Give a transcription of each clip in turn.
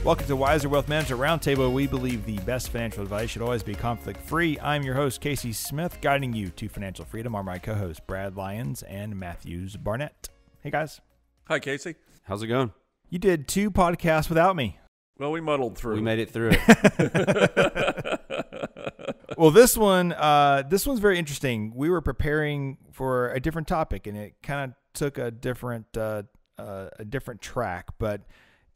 Welcome to Wiser Wealth Management Roundtable. We believe the best financial advice should always be conflict-free. I'm your host, Casey Smith, guiding you to financial freedom. Are my co-hosts, Brad Lyons and Matthews Barnett. Hey, guys. Hi, Casey. How's it going? You did 2 podcasts without me. Well, we muddled through. We made it through it. Well, this one's very interesting. We were preparing for a different topic, and it kind of took a different track. But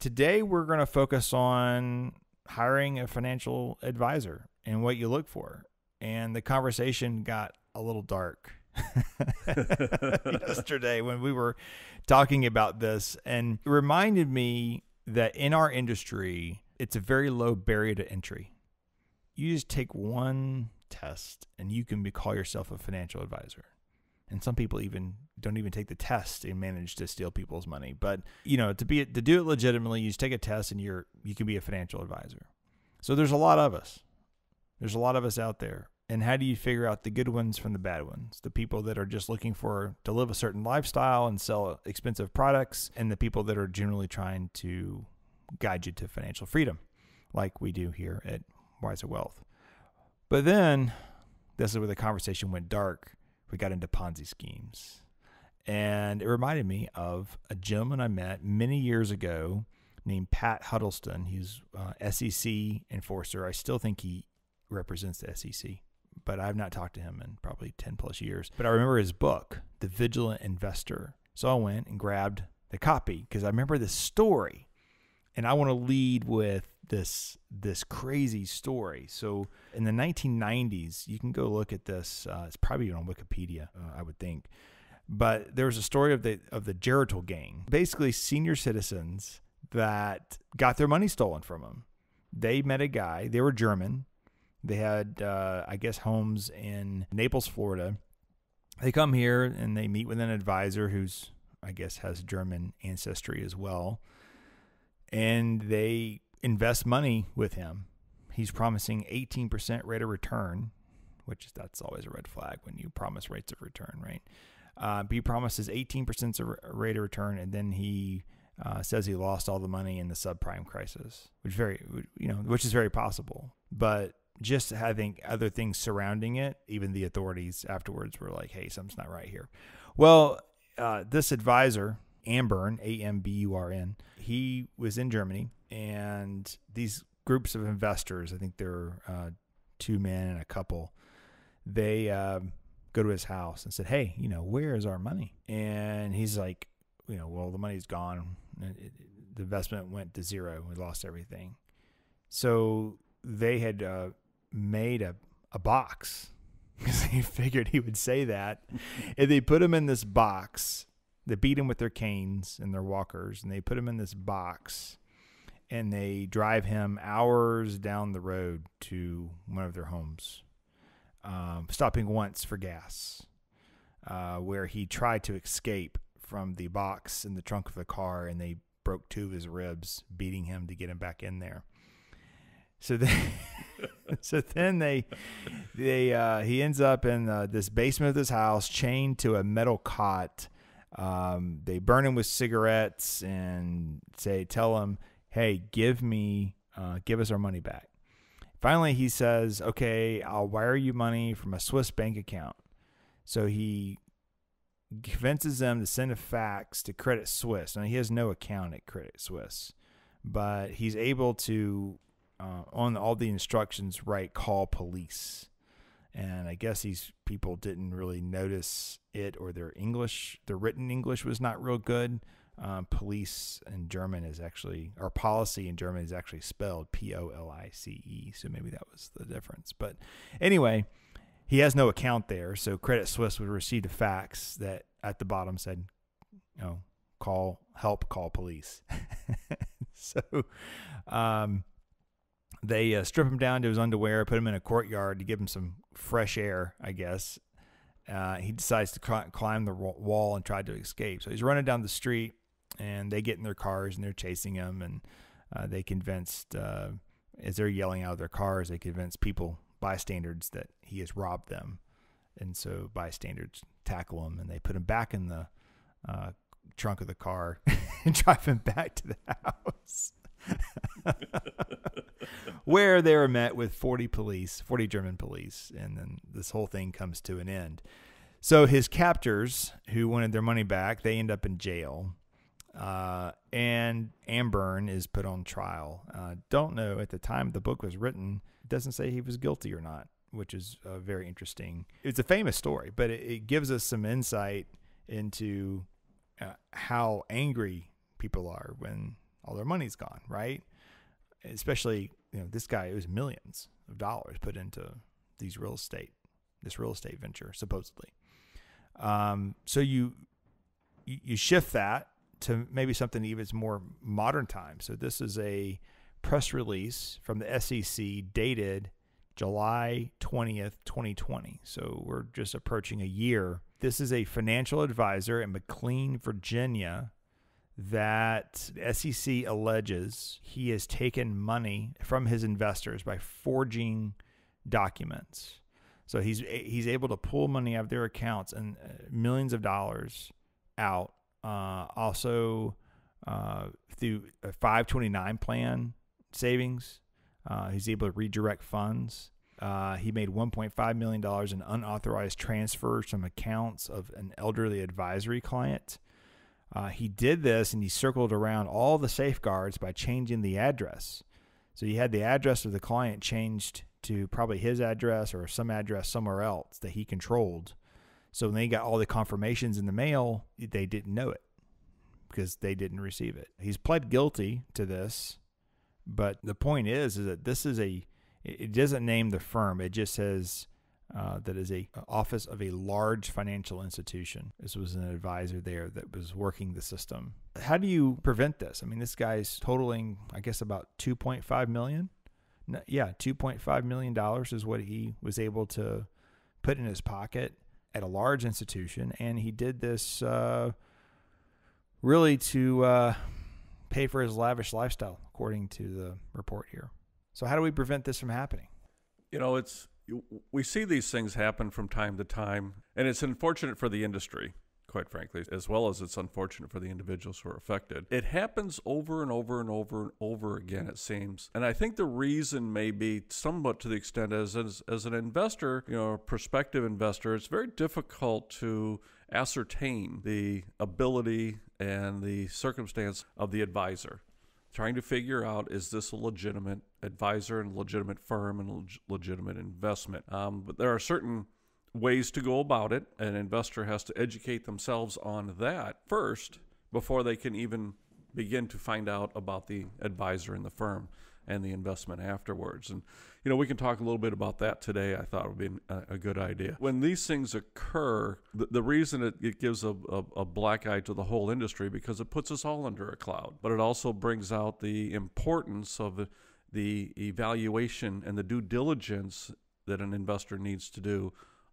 today we're going to focus on hiring a financial advisor and what you look for. And the conversation got a little dark yesterday when we were talking about this, and it reminded me that in our industry, it's a very low barrier to entry. You just take one test and you can call yourself a financial advisor. And some people don't even take the test and manage to steal people's money. But, to do it legitimately, you just take a test and you can be a financial advisor. So there's a lot of us. There's a lot of us out there. And how do you figure out the good ones from the bad ones? The people that are just looking to live a certain lifestyle and sell expensive products, and the people that are generally trying to guide you to financial freedom, like we do here at Wiser Wealth. But then, this is where the conversation went dark. We got into Ponzi schemes. And it reminded me of a gentleman I met many years ago named Pat Huddleston. He's SEC enforcer. I still think he represents the SEC, but I've not talked to him in probably 10 plus years. But I remember his book, The Vigilant Investor. So I went and grabbed the copy because I remember this story, and I want to lead with this crazy story. So in the 1990s, you can go look at this. It's probably on Wikipedia, I would think. But there was a story of the Geritol gang, basically senior citizens that got their money stolen from them. They met a guy. They were German. They had, homes in Naples, Florida. They come here and they meet with an advisor who's, has German ancestry as well. And they invest money with him. He's promising 18% rate of return, that's always a red flag when you promise rates of return, right? But he promises 18% rate of return, and then he says he lost all the money in the subprime crisis, which is very possible. But just having other things surrounding it, even the authorities afterwards were like, hey, something's not right here. Well, this advisor, Amburn, A-M-B-U-R-N, he was in Germany, and these groups of investors, I think there were 2 men and a couple, they go to his house and said, hey, where is our money? And he's like, well, the money's gone. The investment went to zero. We lost everything. So they had made a box because they figured he would say that. And they put him in this box. They beat him with their canes and their walkers, and they put him in this box, and they drive him hours down the road to one of their homes, stopping once for gas, where he tried to escape from the box in the trunk of the car, and they broke 2 of his ribs, beating him to get him back in there. So then he ends up in this basement of this house, chained to a metal cot. They burn him with cigarettes and tell him, hey, give us our money back. Finally, he says, okay, I'll wire you money from a Swiss bank account. So he convinces them to send a fax to Credit Suisse. Now, he has no account at Credit Suisse, but he's able to, on all the instructions, call police. And I guess these people didn't really notice it, or their written English was not real good. Police in German or policy in German is actually spelled P-O-L-I-C-E. So maybe that was the difference. But anyway, he has no account there. So Credit Suisse would receive a fax that at the bottom said, call police. So, they strip him down to his underwear, put him in a courtyard to give him some fresh air, I guess. He decides to climb the wall and try to escape. So he's running down the street, and they get in their cars, and they're chasing him. And they convinced, as they're yelling out of their cars, they convince bystanders, that he has robbed them. And so bystanders tackle him, and they put him back in the trunk of the car and drive him back to the house. where they were met with 40 German police, and then this whole thing comes to an end. So his captors, who wanted their money back, they end up in jail. And Amburn is put on trial. Don't know, at the time the book was written, it doesn't say he was guilty or not, which is very interesting. It's a famous story, but it gives us some insight into how angry people are when all their money's gone, right? Especially, this guy, it was millions of dollars put into this real estate venture, supposedly. So you shift that to maybe something even more modern time. So this is a press release from the SEC dated July 20th, 2020. So we're just approaching a year. This is a financial advisor in McLean, Virginia, that the SEC alleges he has taken money from his investors by forging documents. So he's able to pull money out of their accounts and millions of dollars out. Also through a 529 plan savings, he's able to redirect funds. He made $1.5 million in unauthorized transfers from accounts of an elderly advisory client. He did this, and he circled around all the safeguards by changing the address. So he had the address of the client changed to probably his address or some address somewhere else that he controlled. So when they got all the confirmations in the mail, they didn't know it because they didn't receive it. He's pled guilty to this, but the point is that this is it doesn't name the firm. It just says that is a office of a large financial institution. This was an advisor there that was working the system. How do you prevent this? I mean, this guy's totaling, I guess, about $2.5 million. No, yeah, $2.5 million is what he was able to put in his pocket at a large institution, and he did this really to pay for his lavish lifestyle, according to the report here. So how do we prevent this from happening? We see these things happen from time to time, and it's unfortunate for the industry, quite frankly, as well as it's unfortunate for the individuals who are affected. It happens over and over and over and over again, it seems. And I think the reason may be somewhat to the extent as an investor, a prospective investor, it's very difficult to ascertain the ability and the circumstance of the advisor. Trying to figure out, is this a legitimate advisor and legitimate firm and legitimate investment? But there are certain ways to go about it. An investor has to educate themselves on that first before they can even begin to find out about the advisor and the firm and the investment afterwards. And, we can talk a little bit about that today. I thought it would be a good idea. When these things occur, the reason it gives a black eye to the whole industry, because it puts us all under a cloud, but it also brings out the importance of the evaluation and the due diligence that an investor needs to do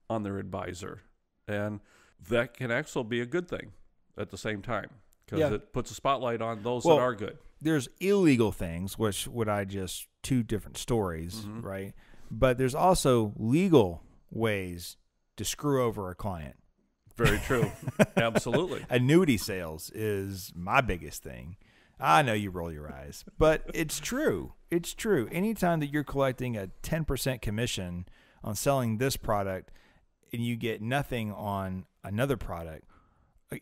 on their advisor. And that can actually be a good thing at the same time, because it puts a spotlight on those that are good. There's illegal things, which two different stories, right? But there's also legal ways to screw over a client. Very true. Absolutely. Annuity sales is my biggest thing. I know you roll your eyes, but it's true. It's true. Anytime that you're collecting a 10% commission on selling this product and you get nothing on another product,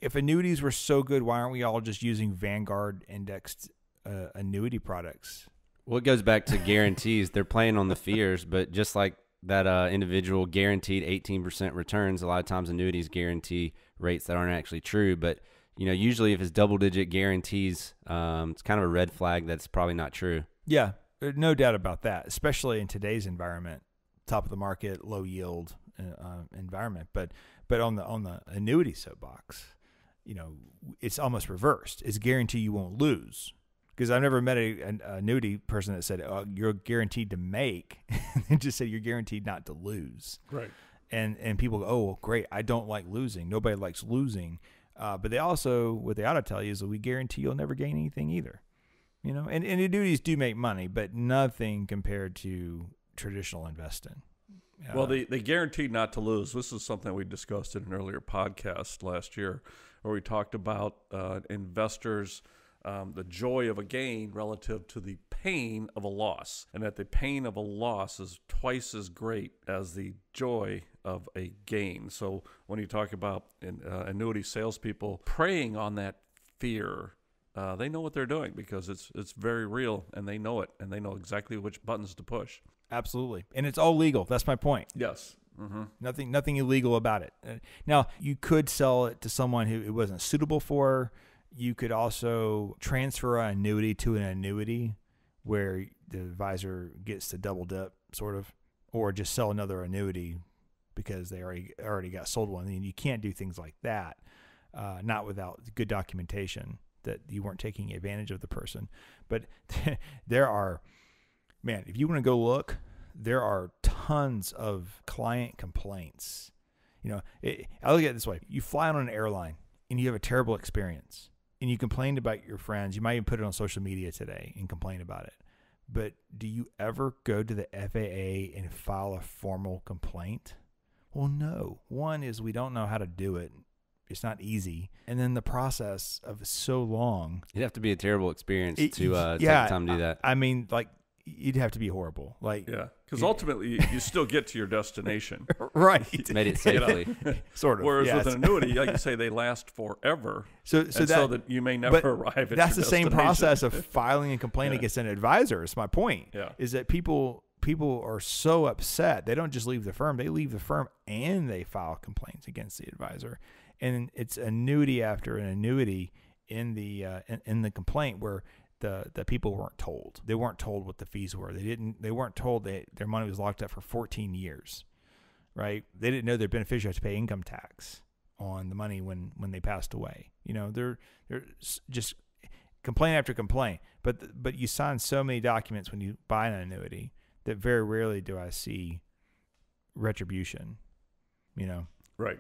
if annuities were so good, why aren't we all just using Vanguard indexed annuity products? Well, it goes back to guarantees. They're playing on the fears, but just like that individual guaranteed 18% returns, a lot of times annuities guarantee rates that aren't actually true. But, usually if it's double-digit guarantees, it's kind of a red flag that's probably not true. Yeah, no doubt about that, especially in today's environment, top of the market, low yield environment. But on the annuity soapbox, it's almost reversed. It's a guarantee you won't lose. Because I've never met an annuity person that said, "Oh, you're guaranteed to make." They just said you're guaranteed not to lose. Right. And people go, "Oh, well, great! I don't like losing. Nobody likes losing." But they also, what they ought to tell you is that we guarantee you'll never gain anything either. And annuities do make money, but nothing compared to traditional investing. Well, they guaranteed not to lose. This is something we discussed in an earlier podcast last year, where we talked about investors the joy of a gain relative to the pain of a loss, and that the pain of a loss is twice as great as the joy of a gain. So when you talk about annuity salespeople preying on that fear, they know what they're doing because it's very real, and they know it, and they know exactly which buttons to push. Absolutely. And it's all legal. That's my point. Yes. Mm-hmm. Nothing illegal about it. Now, you could sell it to someone who it wasn't suitable for. You could also transfer an annuity to an annuity where the advisor gets to double dip, sort of, or just sell another annuity because they already got sold one. And you can't do things like that, not without good documentation that you weren't taking advantage of the person. But there are, man, if you want to go look, there are tons of client complaints. I look at it this way. You fly on an airline and you have a terrible experience and you complain about your friends. You might even put it on social media today and complain about it. But do you ever go to the FAA and file a formal complaint? Well, no. One is we don't know how to do it. It's not easy. And then the process of so long. It'd have to be a terrible experience to take the time to do that. I mean, like, you'd have to be horrible. Because ultimately you still get to your destination. Right. Made it safely. Sort of. Whereas with an annuity, like you say, they last forever. So that you may never arrive at your destination. That's the same process of filing a complaint against an advisor. Is my point. Yeah. Is that people are so upset. They don't just leave the firm. They leave the firm and they file complaints against the advisor. And it's annuity after an annuity in the complaint where the people weren't told. They weren't told what the fees were. They weren't told that their money was locked up for 14 years, right? They didn't know their beneficiary had to pay income tax on the money when they passed away. They're just complaint after complaint. But you sign so many documents when you buy an annuity that very rarely do I see retribution, Right.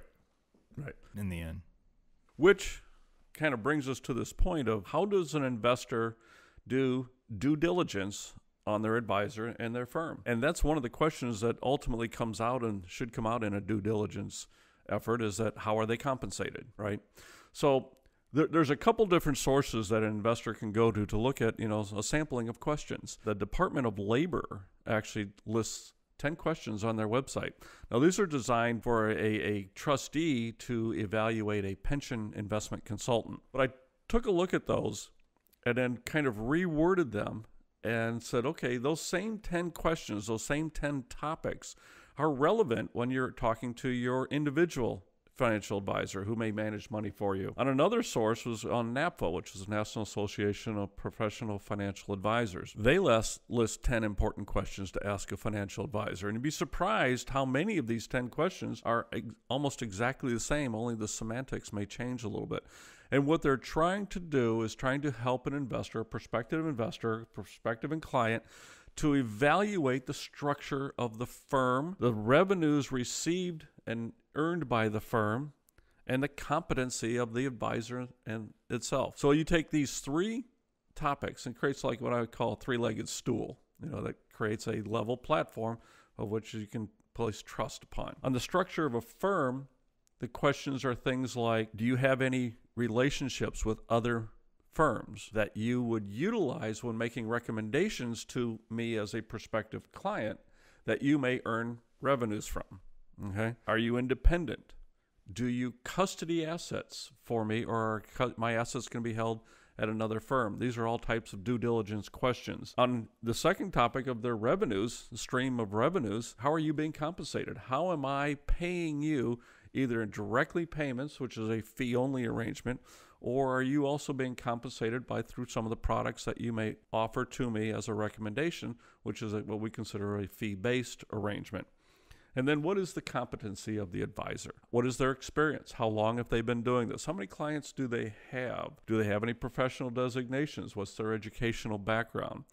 in the end. Which kind of brings us to this point of how does an investor do due diligence on their advisor and their firm? And that's one of the questions that ultimately comes out and should come out in a due diligence effort, is that how are they compensated, right? So there's a couple different sources that an investor can go to look at, a sampling of questions. The Department of Labor actually lists 10 questions on their website. Now, these are designed for a trustee to evaluate a pension investment consultant. But I took a look at those and then kind of reworded them and said, okay, those same 10 questions, those same 10 topics are relevant when you're talking to your individual financial advisor who may manage money for you. And another source was on NAPFA, which is the National Association of Professional Financial Advisors. They list 10 important questions to ask a financial advisor. And you'd be surprised how many of these 10 questions are almost exactly the same, only the semantics may change a little bit. And what they're trying to do is trying to help an investor, a prospective client, to evaluate the structure of the firm, the revenues received and earned by the firm, and the competency of the advisor and itself. So you take these three topics and creates like what I would call a three-legged stool, that creates a level platform of which you can place trust upon. On the structure of a firm, the questions are things like, do you have any relationships with other firms that you would utilize when making recommendations to me as a prospective client that you may earn revenues from? Okay. Are you independent? Do you custody assets for me, or are my assets going to be held at another firm? These are all types of due diligence questions. On the second topic of their revenues, the stream of revenues, how are you being compensated? How am I paying you, either in directly payments, which is a fee-only arrangement, or are you also being compensated through some of the products that you may offer to me as a recommendation, which is what we consider a fee-based arrangement? And then what is the competency of the advisor? What is their experience? How long have they been doing this? How many clients do they have? Do they have any professional designations? What's their educational background?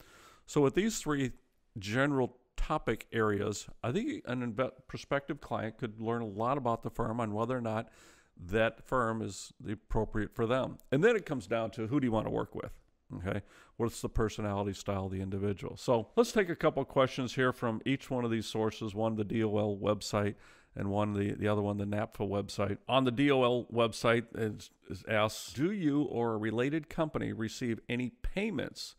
So with these three general topic areas, I think a prospective client could learn a lot about the firm on whether or not that firm is appropriate for them. And then it comes down to, who do you want to work with? Okay, what's the personality style of the individual? So let's take a couple questions here from each one of these sources. One, the DOL website, and the other one, the NAPFA website. On the DOL website, it asks, do you or a related company receive any payments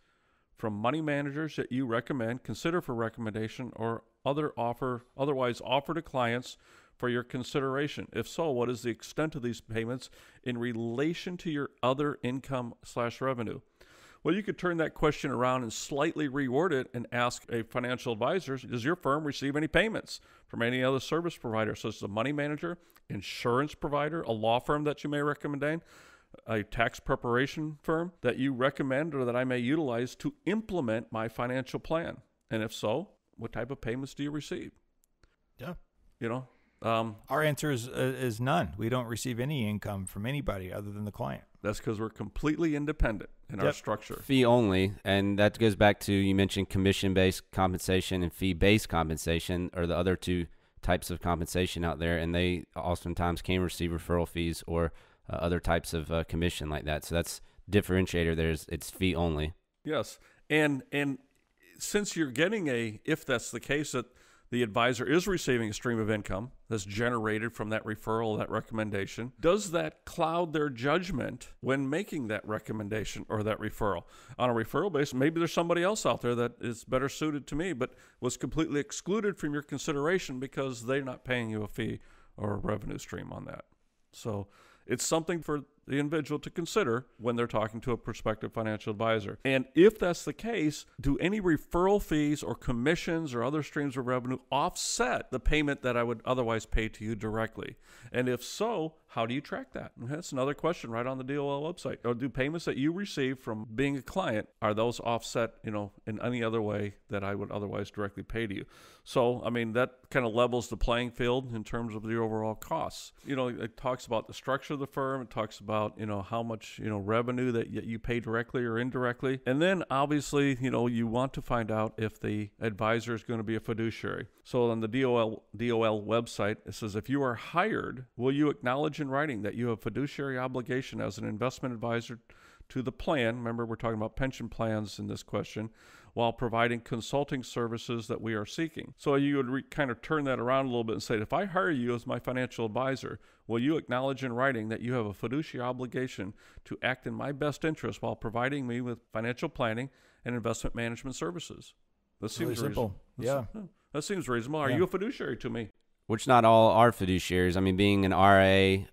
from money managers that you recommend, consider for recommendation, or otherwise offer to clients for your consideration? If so, what is the extent of these payments in relation to your other income/revenue? Well, you could turn that question around and slightly reword it and ask a financial advisor, does your firm receive any payments from any other service provider, such as a money manager, insurance provider, a law firm that you may recommend, a tax preparation firm that you recommend or that I may utilize to implement my financial plan? And if so, what type of payments do you receive? Yeah. Our answer is none. We don't receive any income from anybody other than the client. That's because we're completely independent in our structure. Fee only, and that goes back to, you mentioned commission-based compensation and fee-based compensation are the other two types of compensation out there, and they oftentimes can receive referral fees or other types of commission like that. So that's differentiator there. It's fee only. Yes, and since you're getting if that's the case, that the advisor is receiving a stream of income that's generated from that referral, that recommendation, does that cloud their judgment when making that recommendation or that referral? On a referral basis, maybe there's somebody else out there that is better suited to me, but was completely excluded from your consideration because they're not paying you a fee or a revenue stream on that. So it's something for the individual to consider when they're talking to a prospective financial advisor. And if that's the case, do any referral fees or commissions or other streams of revenue offset the payment that I would otherwise pay to you directly? And if so, how do you track that? And that's another question right on the DOL website. Or do payments that you receive from being a client, are those offset, in any other way that I would otherwise directly pay to you? So, that kind of levels the playing field in terms of the overall costs. It talks about the structure of the firm. It talks about, how much, revenue that you pay directly or indirectly. And then obviously, you want to find out if the advisor is going to be a fiduciary. So on the DOL website, it says, if you are hired, will you acknowledge in writing that you have fiduciary obligation as an investment advisor to the plan? Remember, we're talking about pension plans in this question, while providing consulting services that we are seeking. So you would kind of turn that around a little bit and say, if I hire you as my financial advisor, will you acknowledge in writing that you have a fiduciary obligation to act in my best interest while providing me with financial planning and investment management services? That seems really simple. Reasonable. Yeah. That seems reasonable. Are you a fiduciary to me? Which not all are fiduciaries. Being an RA,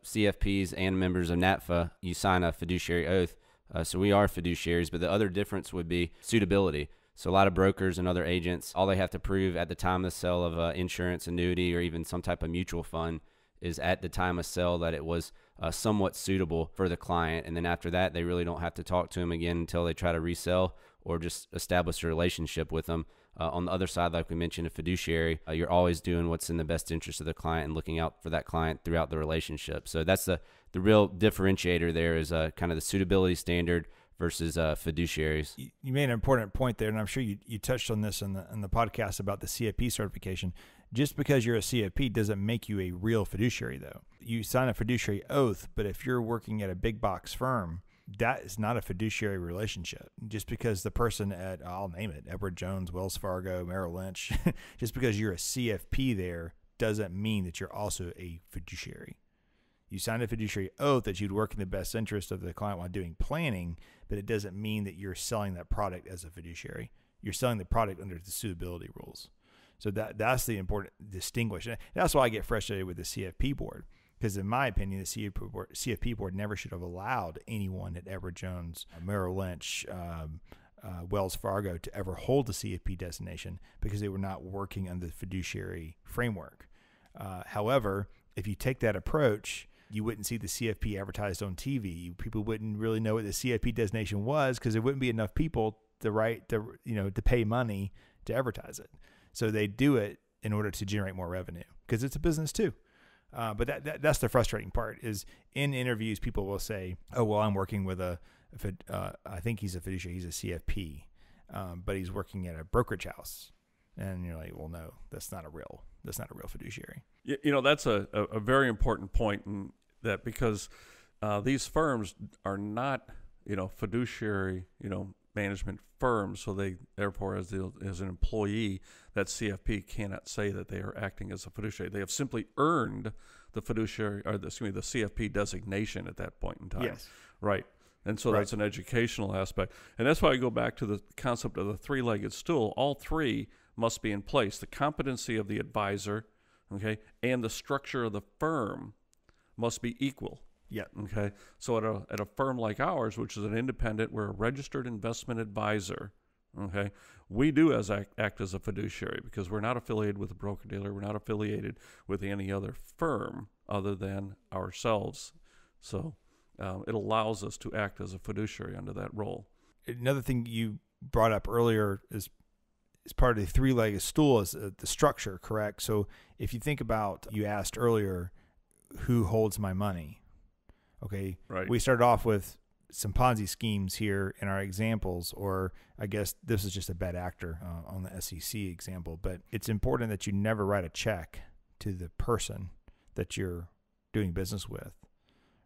CFPs, and members of NAPFA, you sign a fiduciary oath. So we are fiduciaries, but the other difference would be suitability. So a lot of brokers and other agents, all they have to prove at the time of sale of insurance, annuity, or even some type of mutual fund is at the time of sale that it was somewhat suitable for the client. And then after that, they really don't have to talk to them again until they try to resell or just establish a relationship with them. On the other side, like we mentioned, a fiduciary, you're always doing what's in the best interest of the client and looking out for that client throughout the relationship. So that's the real differentiator there is kind of the suitability standard versus fiduciaries. You made an important point there, and I'm sure you touched on this in the podcast about the CFP certification. Just because you're a CFP doesn't make you a real fiduciary, though. You sign a fiduciary oath, but if you're working at a big box firm, that is not a fiduciary relationship. Just because the person at, I'll name it, Edward Jones, Wells Fargo, Merrill Lynch, just because you're a CFP there doesn't mean that you're also a fiduciary. You signed a fiduciary oath that you'd work in the best interest of the client while doing planning, but it doesn't mean that you're selling that product as a fiduciary. You're selling the product under the suitability rules. So that's the important distinguishing. That's why I get frustrated with the CFP board. Because in my opinion, the CFP board never should have allowed anyone at Edward Jones, Merrill Lynch, Wells Fargo to ever hold the CFP designation because they were not working under the fiduciary framework. However, if you take that approach, you wouldn't see the CFP advertised on TV. People wouldn't really know what the CFP designation was because there wouldn't be enough people to pay money to advertise it. So they do it in order to generate more revenue because it's a business too. But that's the frustrating part is in interviews, people will say, oh, well, I'm working with I think he's a fiduciary, he's a CFP, but he's working at a brokerage house. And you're like, well, no, that's not a real fiduciary. That's a very important point in that because these firms are not, fiduciary, management firm, so they therefore, as an employee, that CFP cannot say that they are acting as a fiduciary. They have simply earned the fiduciary, or the CFP designation at that point in time. Yes. Right. And so that's an educational aspect. And that's why I go back to the concept of the three-legged stool. All three must be in place. The competency of the advisor, okay, and the structure of the firm must be equal. Yeah. Okay. So at a firm like ours, which is an independent, we're a registered investment advisor. Okay. We do act as a fiduciary because we're not affiliated with a broker-dealer. We're not affiliated with any other firm other than ourselves. So it allows us to act as a fiduciary under that role. Another thing you brought up earlier is part of the three-legged stool is the structure, correct? So if you think about, you asked earlier, who holds my money? Okay. Right. We started off with some Ponzi schemes here in our examples, or I guess this is just a bad actor on the SEC example, but it's important that you never write a check to the person that you're doing business with,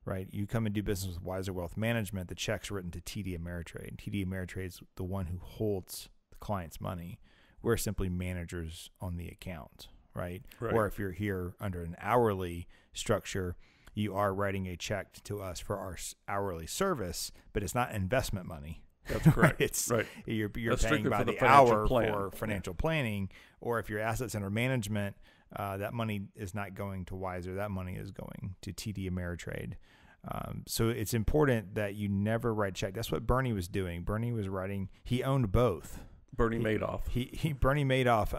right? You come and do business with Wiser Wealth Management, the check's written to TD Ameritrade. TD Ameritrade is the one who holds the client's money. We're simply managers on the account, right? Or if you're here under an hourly structure, you are writing a check to us for our hourly service, but it's not investment money. That's correct. It's right. You're That's paying by the hour for financial planning, or if your assets under management, that money is not going to Wiser. That money is going to TD Ameritrade. So it's important that you never write a check. That's what Bernie was doing. Bernie was writing. He owned both. Bernie Madoff. Bernie Madoff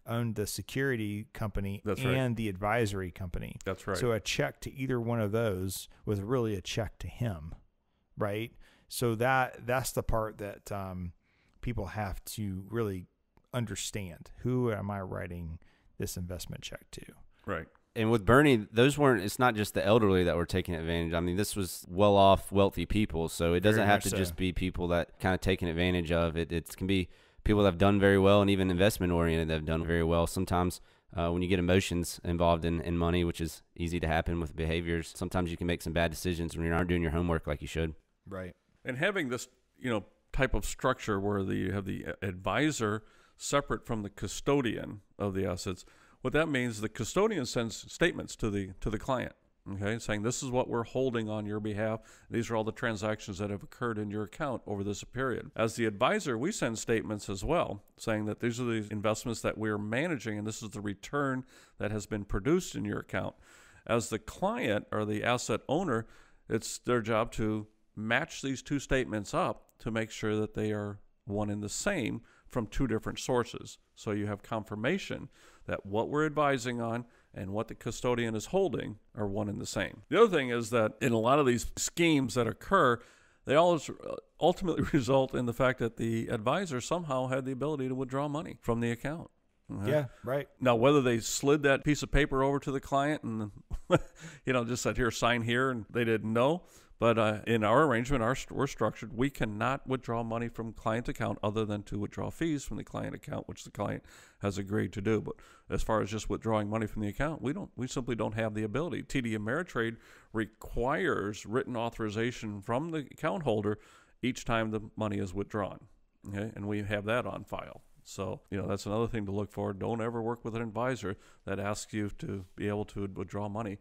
owned the security company and the advisory company. That's right. So a check to either one of those was really a check to him, right? So that's the part that people have to really understand. Who am I writing this investment check to? Right. And with Bernie, it's not just the elderly that were taking advantage. I mean, this was well-off, wealthy people. So it doesn't have to just be people that kind of taking advantage of it. It can be people that have done very well, and even investment-oriented that have done very well. Sometimes when you get emotions involved in money, which is easy to happen with behaviors, sometimes you can make some bad decisions when you're not doing your homework like you should. Right. And having this, type of structure where you have the advisor separate from the custodian of the assets, what that means, the custodian sends statements to the client, okay, saying this is what we're holding on your behalf. These are all the transactions that have occurred in your account over this period. As the advisor, we send statements as well, saying that these are the investments that we're managing, and this is the return that has been produced in your account. As the client or the asset owner, it's their job to match these two statements up to make sure that they are one and the same from two different sources. So you have confirmation that what we're advising on and what the custodian is holding are one and the same. The other thing is that in a lot of these schemes that occur, they always ultimately result in the fact that the advisor somehow had the ability to withdraw money from the account. Uh-huh. Yeah, right. Now, whether they slid that piece of paper over to the client and, just said, here, sign here, and they didn't know. But in our arrangement, we're structured, we cannot withdraw money from client account other than to withdraw fees from the client account, which the client has agreed to do. But as far as just withdrawing money from the account, we simply don't have the ability. TD Ameritrade requires written authorization from the account holder each time the money is withdrawn. Okay, and we have that on file. So, that's another thing to look for. Don't ever work with an advisor that asks you to be able to withdraw money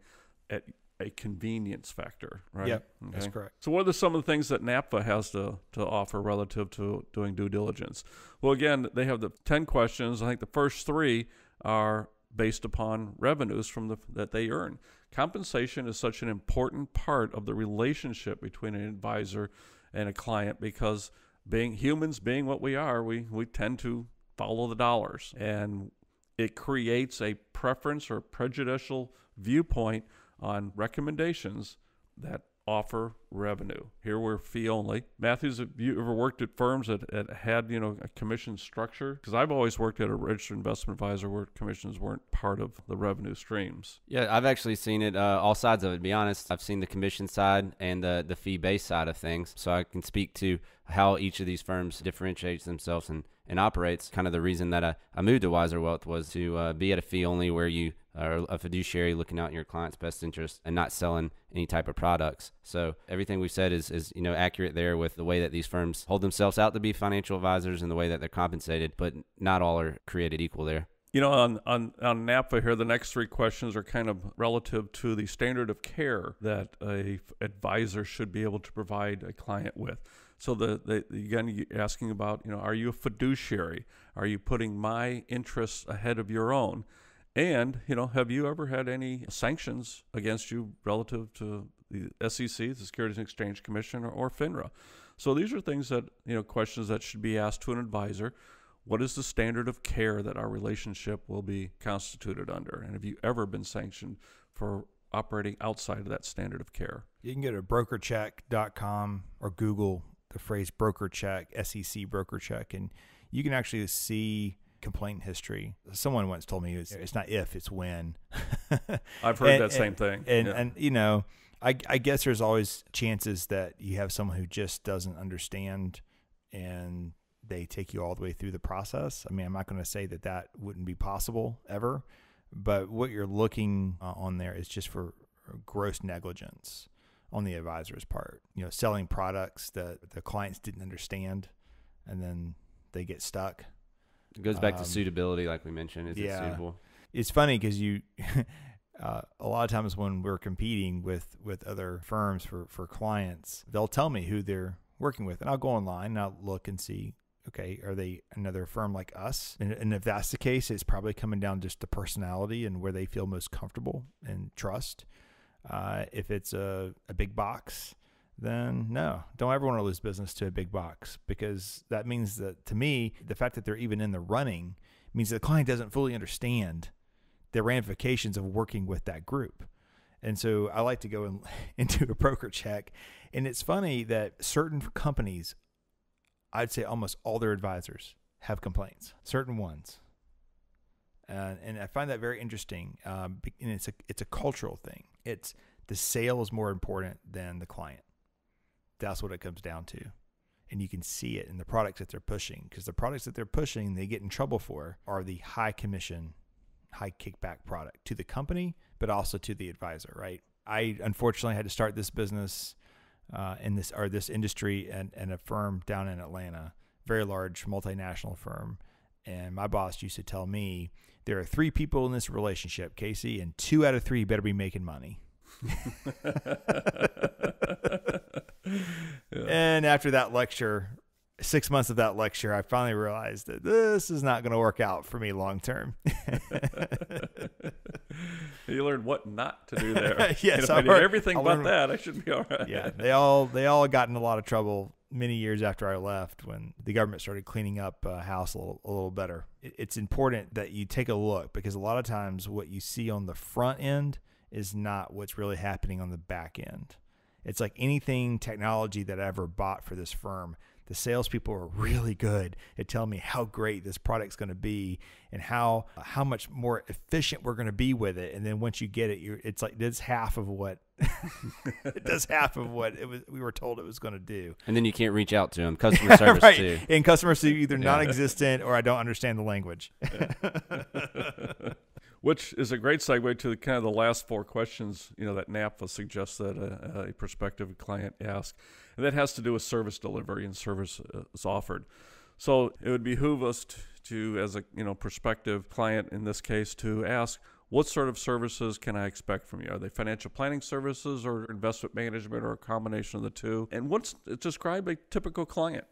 at a convenience factor, right? Yep, that's correct. So what are some of the things that NAPFA has to offer relative to doing due diligence? Well, again, they have the 10 questions. I think the first 3 are based upon revenues that they earn. Compensation is such an important part of the relationship between an advisor and a client because humans being what we are, we tend to follow the dollars. And it creates a preference or prejudicial viewpoint on recommendations that offer revenue. Here we're fee only. Matthews, have you ever worked at firms that had, a commission structure? Because I've always worked at a registered investment advisor where commissions weren't part of the revenue streams. Yeah, I've actually seen it, all sides of it, to be honest. I've seen the commission side and the fee-based side of things. So I can speak to how each of these firms differentiates themselves and and operates. Kind of the reason that I moved to Wiser Wealth was to be at a fee only, where you are a fiduciary looking out in your client's best interest and not selling any type of products. So everything we've said is accurate there with the way that these firms hold themselves out to be financial advisors and the way that they're compensated, but not all are created equal there. On NAPA here, the next three questions are kind of relative to the standard of care that a advisor should be able to provide a client with. So again, you're asking about, are you a fiduciary? Are you putting my interests ahead of your own? And, have you ever had any sanctions against you relative to the SEC, the Securities and Exchange Commission, or FINRA? So these are things that, questions that should be asked to an advisor. What is the standard of care that our relationship will be constituted under? And have you ever been sanctioned for operating outside of that standard of care? You can go to brokercheck.com or Google the phrase broker check, SEC broker check, and you can actually see complaint history. Someone once told me it's not if, it's when. I've heard that same thing. And I guess there's always chances that you have someone who just doesn't understand and they take you all the way through the process. I mean, I'm not going to say that wouldn't be possible ever, but what you're looking on there is just for gross negligence on the advisor's part. Selling products that the clients didn't understand, and then they get stuck. It goes back to suitability, like we mentioned. Is it suitable? It's funny because a lot of times when we're competing with other firms for clients, they'll tell me who they're working with, and I'll go online and I'll look and see, okay, are they another firm like us? And if that's the case, it's probably coming down just to personality and where they feel most comfortable and trust. If it's a big box, then no, don't ever want to lose business to a big box, because that means that, to me, the fact that they're even in the running means that the client doesn't fully understand the ramifications of working with that group. And so I like to go into a broker check. And it's funny that certain companies, I'd say almost all their advisors have complaints, certain ones. And I find that very interesting. And it's a cultural thing. It's the sale is more important than the client. That's what it comes down to. And you can see it in the products that they're pushing, because the products that they're pushing, they get in trouble for, are the high commission, high kickback product to the company, but also to the advisor, right? I unfortunately had to start this business in this industry and a firm down in Atlanta, very large multinational firm. And my boss used to tell me, there are 3 people in this relationship, Casey, and 2 out of 3 better be making money. And after that lecture, 6 months of that lecture, I finally realized that this is not going to work out for me long term. You learned what not to do there. Yes, if I did everything but that, I should be all right. Yeah, they all got in a lot of trouble many years after I left, when the government started cleaning up house a little better. It's important that you take a look, because a lot of times what you see on the front end is not what's really happening on the back end. It's like anything technology that I ever bought for this firm. The salespeople are really good at telling me how great this product's going to be and how much more efficient we're going to be with it. And then once you get it, it's like it does half of what we were told it was going to do. And then you can't reach out to them. Customer service right. too. And customer service either non-existent or I don't understand the language. Which is a great segue to kind of the last 4 questions, that NAPA suggests that a prospective client ask. And that has to do with service delivery and service is offered. So it would behoove us to as a prospective client in this case, to ask, what sort of services can I expect from you? Are they financial planning services or investment management, or a combination of the two? And describe a typical client,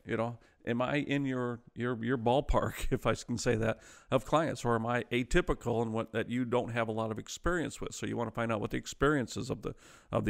Am I in your ballpark, if I can say that, of clients, or am I atypical and that you don't have a lot of experience with? So you want to find out what the experience is of the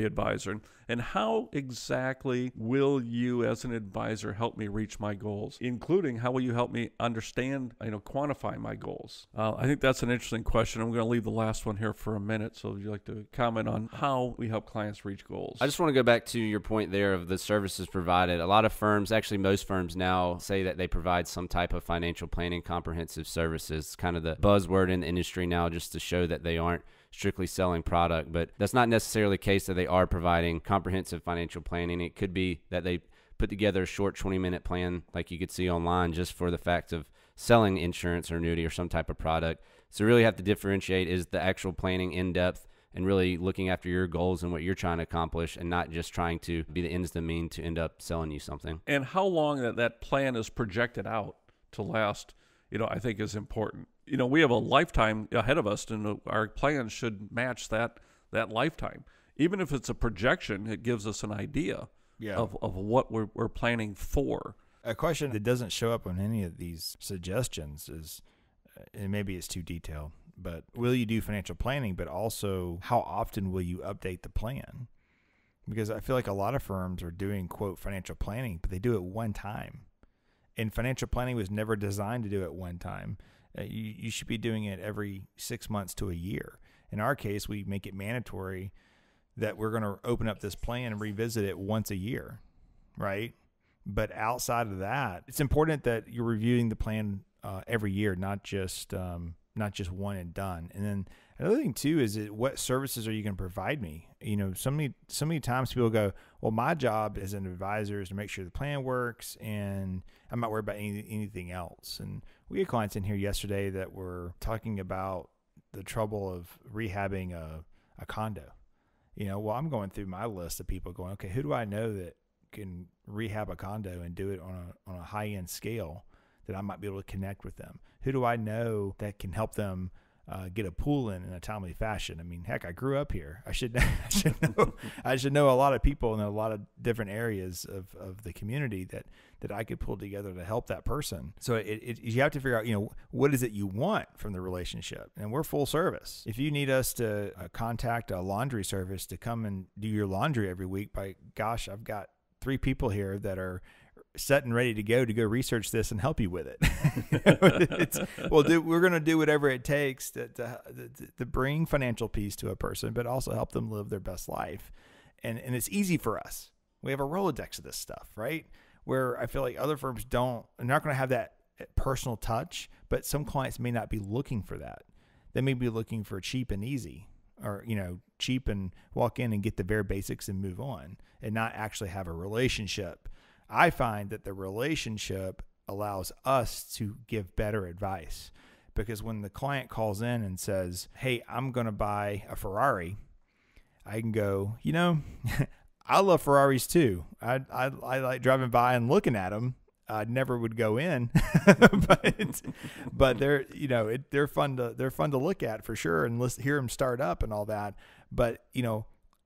advisor, and how exactly will you as an advisor help me reach my goals, including how will you help me understand, quantify my goals? I think that's an interesting question. I'm going to leave the last one here for a minute. So would you like to comment on how we help clients reach goals? I just want to go back to your point there of the services provided. A lot of firms, actually most firms now, say that they provide some type of financial planning comprehensive services, kind of the buzzword in the industry now, just to show that they aren't strictly selling product. But that's not necessarily the case, that they are providing comprehensive financial planning. It could be that they put together a short 20-minute plan like you could see online, just for the fact of selling insurance or annuity or some type of product. So really have to differentiate, is the actual planning in depth and really looking after your goals and what you're trying to accomplish, and not just trying to be the ends to mean to end up selling you something. And how long that plan is projected out to last, I think is important. We have a lifetime ahead of us, and our plans should match that lifetime. Even if it's a projection, it gives us an idea of what we're planning for. A question that doesn't show up on any of these suggestions is, and maybe it's too detailed, but will you do financial planning, but also how often will you update the plan? Because I feel like a lot of firms are doing, quote, financial planning, but they do it one time. And financial planning was never designed to do it one time. You should be doing it every 6 months to a year. In our case, we make it mandatory that we're going to open up this plan and revisit it once a year, right? But outside of that, it's important that you're reviewing the plan every year, not just one and done. And then another thing too is what services are you going to provide me? So many times people go, well, my job as an advisor is to make sure the plan works, and I'm not worried about anything else. And we had clients in here yesterday that were talking about the trouble of rehabbing a condo. Well, I'm going through my list of people going, okay, who do I know that can rehab a condo and do it on a high-end scale that I might be able to connect with them? Who do I know that can help them get a pool in a timely fashion? I mean, heck, I grew up here. I should know a lot of people in a lot of different areas of the community that I could pull together to help that person. So you have to figure out, what is it you want from the relationship? And we're full service. If you need us to contact a laundry service to come and do your laundry every week, by gosh, I've got 3 people here that are set and ready to go research this and help you with it. We're going to do whatever it takes to bring financial peace to a person, but also help them live their best life. And it's easy for us. We have a Rolodex of this stuff, right? Where I feel like other firms they're not going to have that personal touch, but some clients may not be looking for that. They may be looking for cheap and easy, or, cheap and walk in and get the very basics and move on, and not actually have a relationship. I find that the relationship allows us to give better advice, because when the client calls in and says, hey, I'm going to buy a Ferrari, I can go, I love Ferraris too. I like driving by and looking at them. I never would go in, but they're fun to look at for sure, and hear them start up and all that. But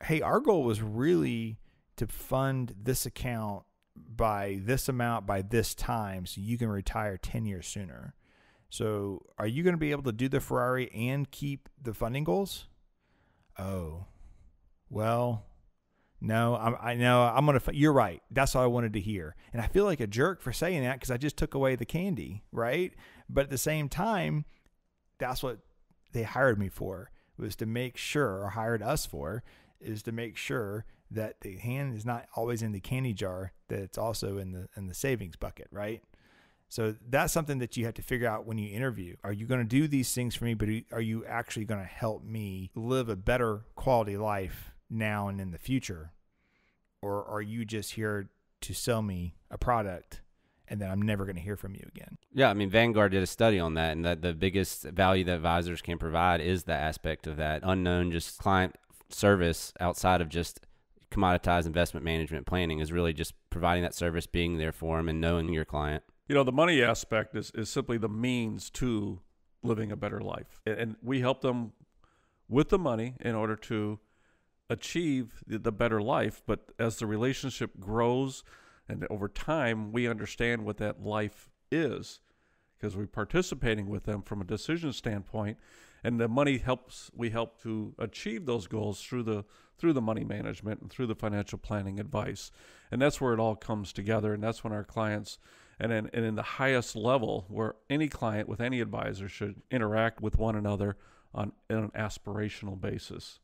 hey, our goal was really to fund this account by this amount by this time, so you can retire 10 years sooner. So are you going to be able to do the Ferrari and keep the funding goals? Oh, well, no, I know I'm going to, you're right. That's what I wanted to hear. And I feel like a jerk for saying that, because I just took away the candy, right? But at the same time, that's what they hired me for, was to make sure, or hired us for, is to make sure that the hand is not always in the candy jar, that it's also in the savings bucket, right? So that's something that you have to figure out when you interview. Are you going to do these things for me, but are you actually going to help me live a better quality life now and in the future? Or are you just here to sell me a product and then I'm never going to hear from you again? Yeah, I mean, Vanguard did a study on that, and that the biggest value that advisors can provide is the aspect of that unknown, just client service outside of just commoditized investment management planning, is really just providing that service, being there for them, and knowing your client. The money aspect is simply the means to living a better life. And we help them with the money in order to achieve the better life. But as the relationship grows and over time, we understand what that life is, because we're participating with them from a decision standpoint. And the money we help to achieve those goals through the money management and through the financial planning advice. And that's where it all comes together. And that's when our clients, and in the highest level, where any client with any advisor should interact with one another on an aspirational basis,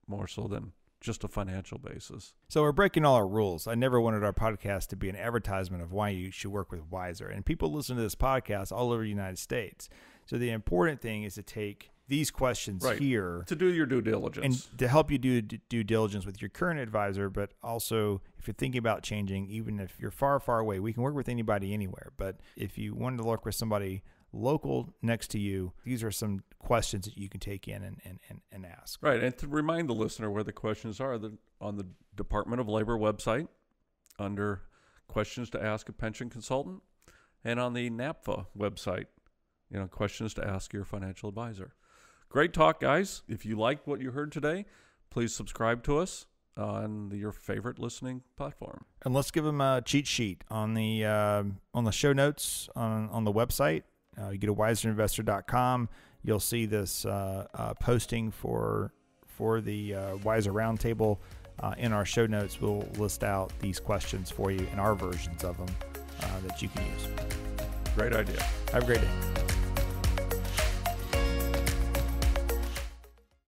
more so than just a financial basis. So we're breaking all our rules. I never wanted our podcast to be an advertisement of why you should work with Wiser. And people listen to this podcast all over the United States. So the important thing is to take these questions here to do your due diligence and to help you do due diligence with your current advisor. But also, if you're thinking about changing, even if you're far, far away, we can work with anybody anywhere. But if you wanted to work with somebody local next to you, these are some questions that you can take in and ask. Right. And to remind the listener where the questions are, on the Department of Labor website under questions to ask a pension consultant, and on the NAPFA website, questions to ask your financial advisor. Great talk, guys. If you liked what you heard today, please subscribe to us on your favorite listening platform. And let's give them a cheat sheet on the show notes on the website. You go to wiserinvestor.com. You'll see this posting for the Wiser Roundtable. In our show notes, we'll list out these questions for you in our versions of them that you can use. Great idea. Have a great day.